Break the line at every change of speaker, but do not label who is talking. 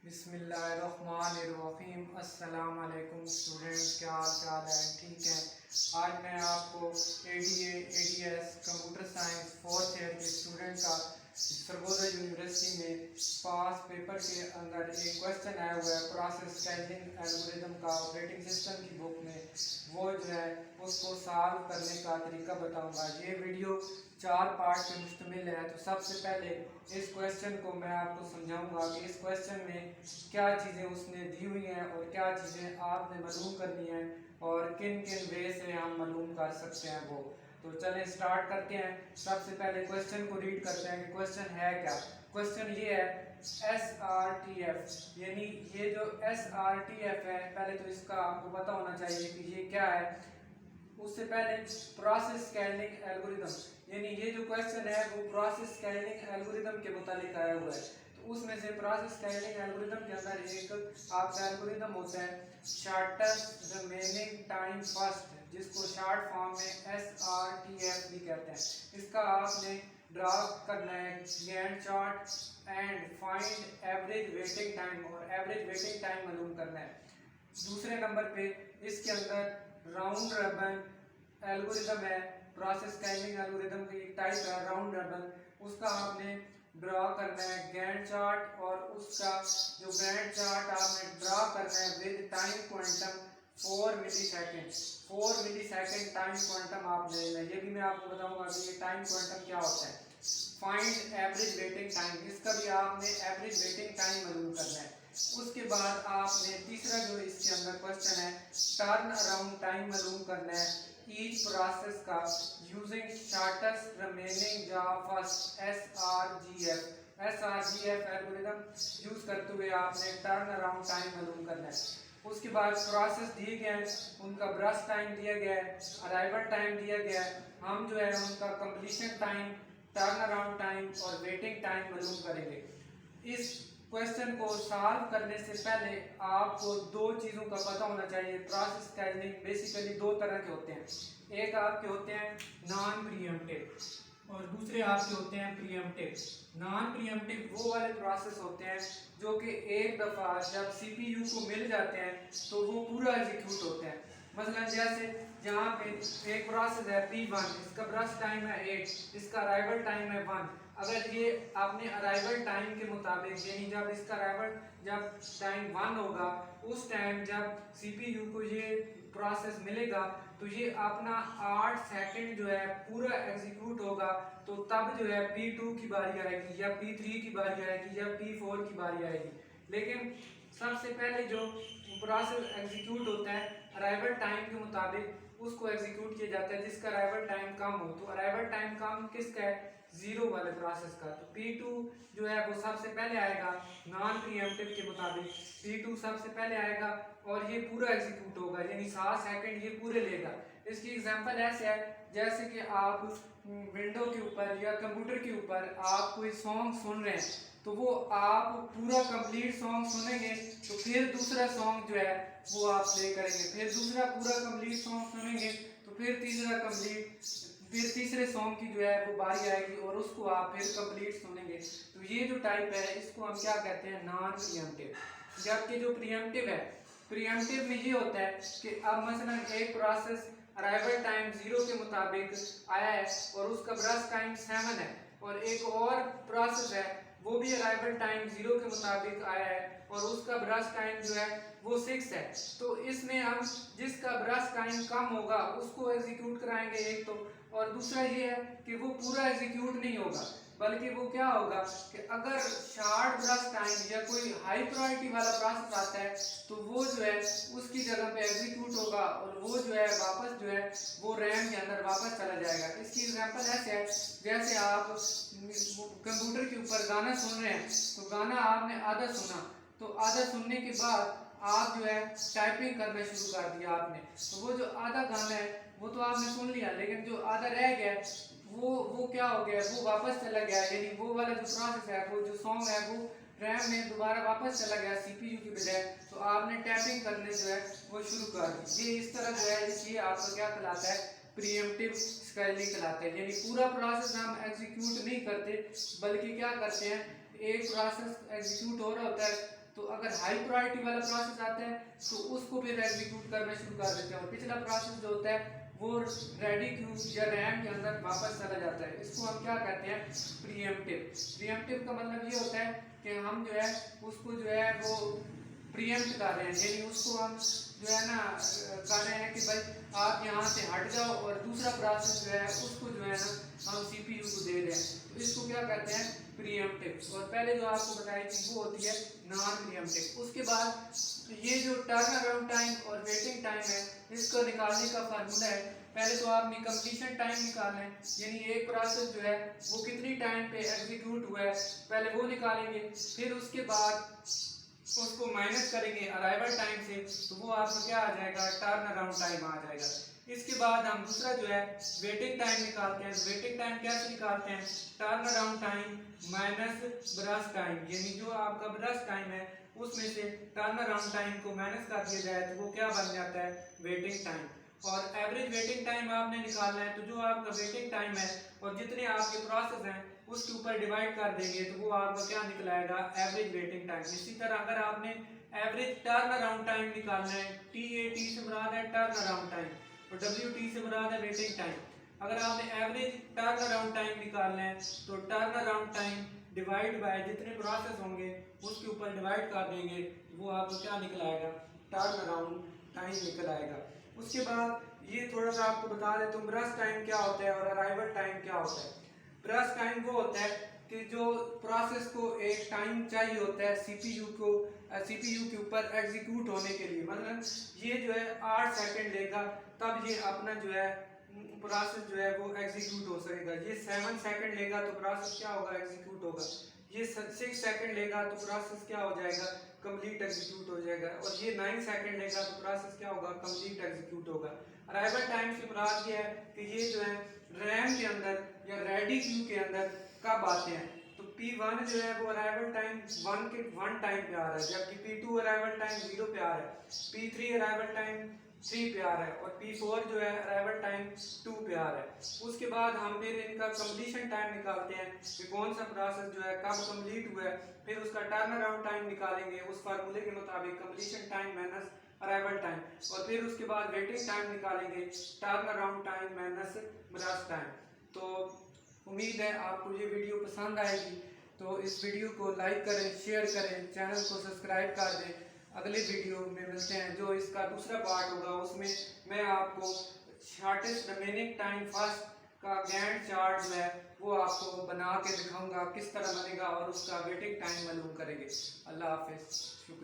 बिस्मिल्लाहिर्रहमानिर्रहीम। अस्सलाम वालेकुम स्टूडेंट्स, क्या हाल चाल है? ठीक है। आज मैं आपको ADS computer science fourth year के स्टूडेंट का सरगोदा यूनिवर्सिटी में पास पेपर के अंदर एक क्वेश्चन आया हुआ है प्रोसेस स्केलिंग एल्गोरिदम का ऑपरेटिंग सिस्टम की बुक में, वो जो है उसको सॉल्व करने का तरीका बताऊंगा। ये वीडियो 4 पार्ट पे मुश्तमिल है। तो सबसे पहले इस क्वेश्चन को मैं आपको समझाऊंगा कि इस क्वेश्चन में क्या चीज़ें उसने दी हुई हैं और क्या चीज़ें आपने मालूम करनी है और किन किन वे से हम मालूम कर सकते हैं वो। तो चलें स्टार्ट करते हैं। सबसे पहले क्वेश्चन को रीड करते हैं कि क्वेश्चन है क्या। क्वेश्चन ये है SRTF, यानी ये जो SRTF है, पहले तो इसका आपको पता होना चाहिए कि ये क्या है। उससे पहले प्रोसेस स्केलिंग एल्गोरिदम, यानी ये जो क्वेश्चन है वो प्रोसेस स्केलिंग एल्गोरिदम के मुतालिक आया हुआ है। तो उसमें से प्रोसेस स्केलिंग एल्गोरिदम के अंदर एक आपका एल्गोरिदम होता है शॉर्टेस्ट रिमेनिंग टाइम फर्स्ट, जिसको शॉर्ट फॉर्म में SRTF भी कहते हैं। इसका आपने ड्रा करना है Gantt chart and find average waiting time, और एवरेज वेटिंग टाइम मालूम करना है। दूसरे नंबर पे इसके अंदर राउंड रॉबिन एल्गोरिदम है, प्रोसेस स्केलिंग एल्गोरिदम की टाइप है राउंड रॉबिन। उसका आपने ड्रा करना है गैंट चार्ट, और उसका जो गैंट चार्ट आपने ड्रा करना है with time quantum 4 millisecond. 4 millisecond time quantum आप लेना है। ये भी मैं आपको बताऊंगा कि ये टाइम क्वांटम क्या होता है। फाइंड एवरेज वेटिंग टाइम, इसका भी आपने एवरेज वेटिंग टाइम मालूम करना है। उसके बाद आपने तीसरा जो इसके अंदर क्वेश्चन है टर्न अराउंड टाइम मालूम करना है ईच प्रोसेस का using shortest remaining job first SRGF algorithm use करते हुए आपने टर्न अराउंड टाइम मालूम करना है। उसके बाद प्रोसेस दिए गए हैं, उनका ब्रश टाइम दिया गया है, अराइवल टाइम दिया गया है। हम जो है उनका completion time, turn around time और वेटिंग टाइम मालूम करेंगे। इस क्वेश्चन को सॉल्व करने से पहले आपको दो चीज़ों का पता होना चाहिए। प्रोसेस स्केलिंग बेसिकली दो तरह के होते हैं, एक आपके होते हैं नॉन प्रीएम्प्टिव और दूसरे आपके होते हैं प्रीएम्प्टिव। नॉन प्रीएम्प्टिव वो वाले प्रोसेस होते हैं जो कि एक दफ़ा जब CPU को मिल जाते हैं तो वो पूरा एग्जीक्यूट होते हैं। मसलन जैसे यहाँ पे एक प्रोसेस है P1, इसका ब्रश टाइम है 8, इसका अराइवल टाइम है 1। अगर ये आपने अराइवल टाइम के मुताबिक, यानी जब इसका अराइवल जब टाइम 1 होगा, उस टाइम जब CPU को ये प्रोसेस मिलेगा तो ये अपना 8 सेकंड जो है पूरा एग्जीक्यूट होगा। तो तब जो है P2 की बारी आएगी या P3 की बारी आएगी या P4 की बारी आएगी। लेकिन सबसे पहले जो प्रोसेस एग्जीक्यूट होता है अराइवल टाइम के मुताबिक, उसको एग्जीक्यूट किया जाता है जिसका अराइवल टाइम कम हो। तो अराइवल टाइम कम किसका है? 0 वाले प्रोसेस का। तो P2 जो है वो सबसे पहले आएगा नॉन प्रीएम्प्टिव के मुताबिक। P2 सबसे पहले आएगा और ये पूरा एग्जीक्यूट होगा, यानी 7 सेकंड ये पूरे लेगा। इसकी एग्जांपल ऐसे है जैसे कि आप विंडो के ऊपर या कंप्यूटर के ऊपर आप कोई सॉन्ग सुन रहे हैं, तो वो आप पूरा कंप्लीट सॉन्ग सुनेंगे तो फिर दूसरा सॉन्ग जो है वो आप प्ले करेंगे, फिर दूसरा पूरा कंप्लीट सॉन्ग सुनेंगे तो फिर तीसरा कंप्लीट, फिर तीसरे सॉन्ग की जो है वो बारी आएगी और उसको आप फिर कंप्लीट सुनेंगे। तो ये जो टाइप है इसको हम क्या कहते हैं? Non pre-emptive. जबकि जो प्रीएम्प्टिव है, प्रीएम्प्टिव में ये होता है कि अब मसलन एक प्रोसेस अराइवल टाइम 0 के मुताबिक आया है और उसका ब्रश टाइम 7 है, और एक और प्रोसेस है वो भी अराइवल टाइम 0 के मुताबिक आया है और उसका ब्रश टाइम जो है वो 6 है। तो इसमें हम जिसका ब्रश टाइम कम होगा उसको एग्जीक्यूट कराएंगे एक तो, और दूसरा ये है कि वो पूरा एग्जीक्यूट नहीं होगा, बल्कि वो क्या होगा कि अगर शार्ट ब्रश टाइम या कोई हाई प्रायोरिटी वाला प्रोसेस आता है तो वो जो है उसकी जगह पे एग्जीक्यूट होगा और वो जो है वापस जो है वो रैम के अंदर वापस चला जाएगा। इसकी एग्जांपल ऐसे है जैसे आप कंप्यूटर के ऊपर गाना सुन रहे हैं, तो गाना आपने आधा सुना, तो आधा सुनने के बाद आप जो है टाइपिंग करना शुरू कर दिया आपने, तो वो जो आधा गाना है वो तो आपने सुन लिया, लेकिन जो आधा रह गया वो क्या हो गया, वो वापस चला गया, यानी वो वाला जो प्रोसेस है, वो जो सॉन्ग है वो रैम में दोबारा वापस चला गया CPU की बजाय। तो आपने टैपिंग करने जो है वो शुरू कर दी। ये इस तरह जो है इसलिए आपका क्या कहलाता है? प्रीएम्प्टिव स्केलिंग कहलाता है। यानी पूरा प्रोसेस हम एग्जीक्यूट नहीं करते, बल्कि क्या करते हैं, एक प्रोसेस एग्जीक्यूट हो रहा होता है, तो अगर हाई प्रायोरिटी वाला प्रोसेस आता है तो उसको फिर एग्जीक्यूट करना शुरू कर देते हैं, और पिछला प्रोसेस जो होता है वो रेडी क्यू या रैम के अंदर वापस चला जाता है। इसको हम क्या कहते हैं, प्रीएम्प्टिव। प्रीएम्प्टिव का मतलब ये होता है कि हम जो है उसको जो है वो प्रीएम्प्ट कर रहे हैं, यानी उसको हम जो है ना कर रहे हैं कि भाई आप यहाँ से हट जाओ और दूसरा प्रोसेस जो है उसको जो है ना हम सीपीयू को दे रहे हैं, तो इसको क्या कहते हैं, प्रीएम्प्टिव। और पहले जो आपको बताई थी वो होती है नॉन प्रीएम्प्टिव। उसके बाद ये जो टर्न अराउंड टाइम और वेटिंग टाइम है, इसको निकालने का फार्मूला है, पहले तो आपने कंप्लीशन टाइम निकालना है, यानी एक प्रोसेस जो है वो कितनी टाइम पे एग्जीक्यूट हुआ है पहले वो निकालेंगे, फिर उसके बाद उसको माइनस करेंगे अराइवल टाइम से, तो वो आपका क्या आ जाएगा, टर्न अराउंड टाइम आ जाएगा। इसके बाद हम दूसरा जो है वेटिंग टाइम निकालते हैं। वेटिंग टाइम कैसे निकालते हैं, turn around time minus brush time, यानी जो आपका ब्रश टाइम है उसमें से टर्न अराउंड टाइम को माइनस कर दिया जाए तो वो क्या बन जाता है, वेटिंग टाइम। और एवरेज वेटिंग टाइम आपने निकालना है, तो जो आपका वेटिंग टाइम है और जितने आपके प्रोसेस हैं उसके ऊपर डिवाइड कर देंगे तो वो आपका क्या निकलाएगा, एवरेज वेटिंग टाइम। इसी तरह अगर आपने एवरेज टर्न अराउंड टाइम निकालना है, टी से मुराद है टर्न अराउंड टाइम और WT से मुराद है वेटिंग टाइम। अगर आपने एवरेज टर्न अराउंड टाइम निकालना है तो turn around time divide by जितने प्रोसेस होंगे उसके ऊपर डिवाइड कर देंगे, वो आपको क्या निकलाएगा, टर्न अराउंड टाइम निकल आएगा। उसके बाद ये थोड़ा सा आपको बता देता हूँ ब्रश टाइम क्या होता है और अराइवल टाइम क्या होता है। ब्रश टाइम वो होता है कि जो प्रोसेस को एक टाइम चाहिए होता है सीपीयू के ऊपर एग्जीक्यूट होने के लिए, मतलब ये जो है 8 सेकंड लेगा तब ये अपना जो है प्रोसेस जो है वो एग्जीक्यूट हो सकेगा। ये 7 सेकंड लेगा तो प्रोसेस क्या होगा, एग्जीक्यूट होगा। ये 6 सेकंड लेगा तो प्रोसेस क्या हो जाएगा, कंप्लीट एग्जीक्यूट हो जाएगा। और ये 9 सेकंड लेगा तो प्रोसेस क्या होगा, कंप्लीट एग्जीक्यूट होगा। अराइवल टाइम से मुराद ये है कि ये जो है रैम के अंदर या रेडी क्यू के अंदर कब आते हैं। तो P1 जो है वो अराइवल टाइम 1 टाइम पे आ रहा है, जबकि P2 अराइवल टाइम 0 पे आ रहा है, P3 अराइवल टाइम 3 पे आ रहा है और P4 जो है अराइवल टाइम 2 पे आ रहा है। उसके बाद हम फिर इनका कंप्लीशन टाइम निकालते हैं कि कौन सा प्रोसेस जो है कब कंप्लीट हुआ है, फिर उसका टर्न अराउंड टाइम निकालेंगे उस फार्मूले के मुताबिक, completion time minus arrival time, और फिर उसके बाद वेटिंग टाइम निकालेंगे, turn around time minus brush time. तो उम्मीद है आपको ये वीडियो पसंद आएगी, तो इस वीडियो को लाइक करें, शेयर करें, चैनल को सब्सक्राइब कर दें। अगले वीडियो में मिलते हैं, जो इसका दूसरा पार्ट होगा उसमें मैं आपको शॉर्टेस्ट रिमेनिंग टाइम फर्स्ट का गैंट चार्ट जो है वो आपको बना के दिखाऊंगा किस तरह बनेगा और उसका वेटिंग टाइम मालूम करेंगे। अल्लाह हाफिज़, शुक्रिया।